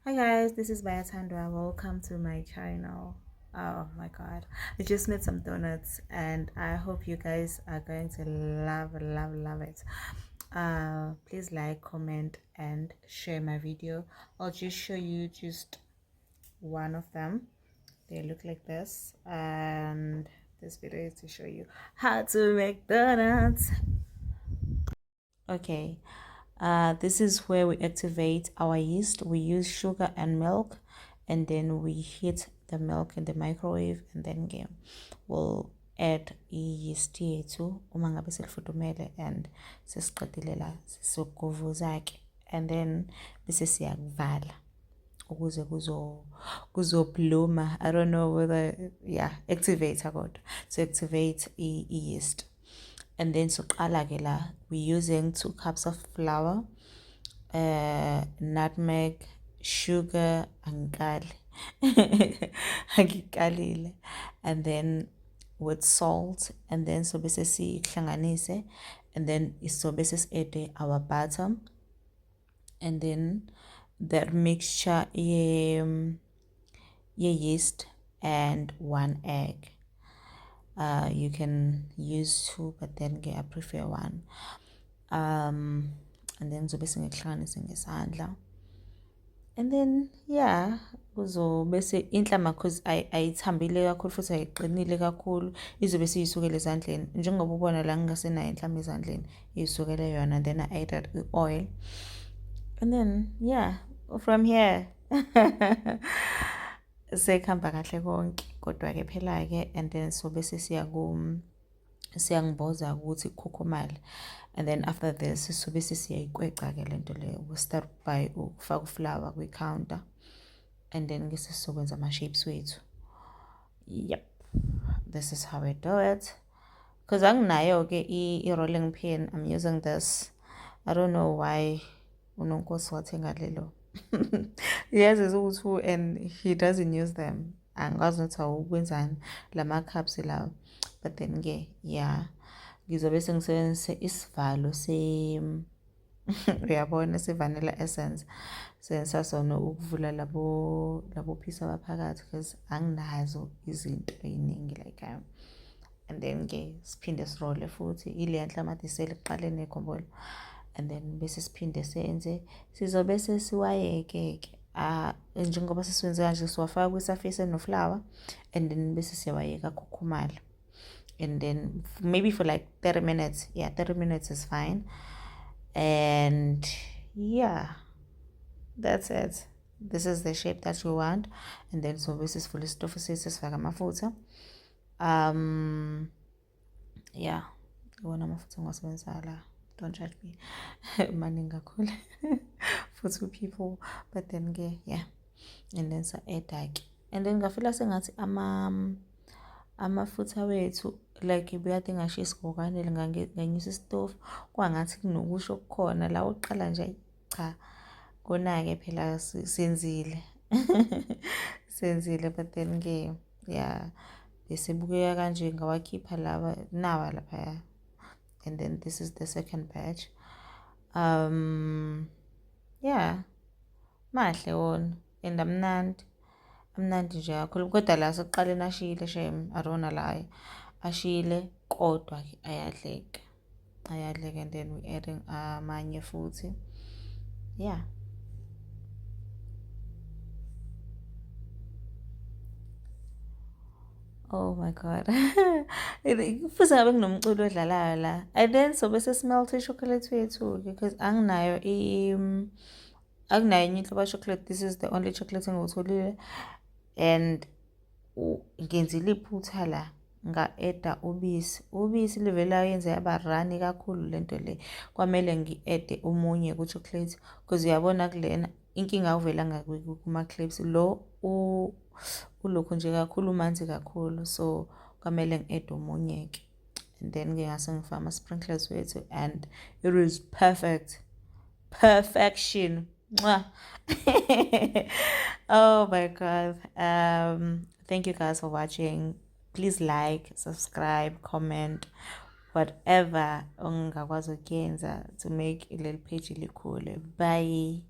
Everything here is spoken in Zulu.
Hi guys, this is Bayatandra. Welcome to my channel. Oh my god, I just made some donuts and I hope you guys are going to love it. Please like, comment and share my video. I'll just show you just one of them. They look like this, and this video is to show you how to make donuts. Okay, this is where we activate our yeast. We use sugar and milk, and then we heat the milk in the microwave, and then we'll add yeast yethu uma ngabe selifudumele and sesiqedile la sizokuvuza ke, and then bese siyakuvala ukuze kuzobluma. I don't know whether activate kodwa to activate yeast. And then soqala ke la we using 2 cups of flour, nutmeg, sugar, angikali angikalile, and then with salt, and then so bese sihlanganise, and then so bese add our butter, and then that mixture yeast and 1 egg. You can use 2, but then I prefer 1. And then zobe singihlanganise ngesandla, and then bese inhlama cause ayithambile kakhulu futhi ayiqinile kakhulu, izobe siyisukela ezandleni njengoba ubona la ngingasenayo inhlama ezandleni iyisukela yona, and then I added oil, and then from here sekuhamba kahle konke. Kodwa ke phela ke, and then so bese siyangimboza ukuthi kukhukhumale, and then after this so bese siyayikweca ke lento leyo. We start by ukufaka flour kwi counter, and then ke sesizokwenza ama shapes wethu. Yep, this is how we do it. Because anginayo ke I rolling pin, I'm using this. I don't know why unonkosi wathenga lelo. He has his own too, and he doesn't use them. Angazi ukuthi awukwenzani lama cups lawo, but then ke ngizobe sengisebenzise isivalo uyabona vanilla essence, senza sona ukuvula labo piece abaphakathi, because anginazo izinto eziningi like and then ke siphinde sirole futhi ile nhlamati seliqalene ekhombolo, and then bese siphinde senze sizobe sesiwayeke ke njengoba sesiwenze kanje, siwafaka kwi-surface enoflour, and then bese siyawayeka kukhukhumala, and then maybe for like 30 minutes. 30 minutes is fine, and that's it. This is the shape that you want, and then so this is full stuff sesifaka amafutha. Iwona amafutha ngiwasebenzisa la, don't judge me. Maningi kakhulu for 2 people, but then and then sa-add, and then ngafila sengathi amafutha wethu like bekade ngashisa ngokwanele, nganyusa isitofu kwangathi kunokusho okukhona la uqala nje cha kona-ke phela senzile but then bese bukeka kanje ngawakhipha nawa lapha, and then this is the second batch. Mahle wona and amnandi nje kakhulu, kodwa la sekuqaleni ashile shame, arona la ashile, kodwa ke ayadleka, and then we adding amanye futhi. Oh my god. Futhi ngabe kunomculo odlalayo la, and then so bese smelt chocolate wethu, because anginayo enye inhlobo chocolate. This is the only chocolate engiwutholile, and ngenzile iphutha la nga-eda ubisi livela yenze yaba rani kakhulu lento le, kwamele ngi-ede omunye ku-chocolate, because uyabona kulena inkinga uvelanga kuma-clips lo ulokhu nje kakhulu umanzi kakhulu, so kwamele ngi-ede omunye ke, and then ngase ngifaka ama-sprinkles wethu, and it is perfection. Oh my god. Thank you guys for watching. Please like, subscribe, comment, whatever ongakwazi ukuyenza to make a little page likhule. Bye.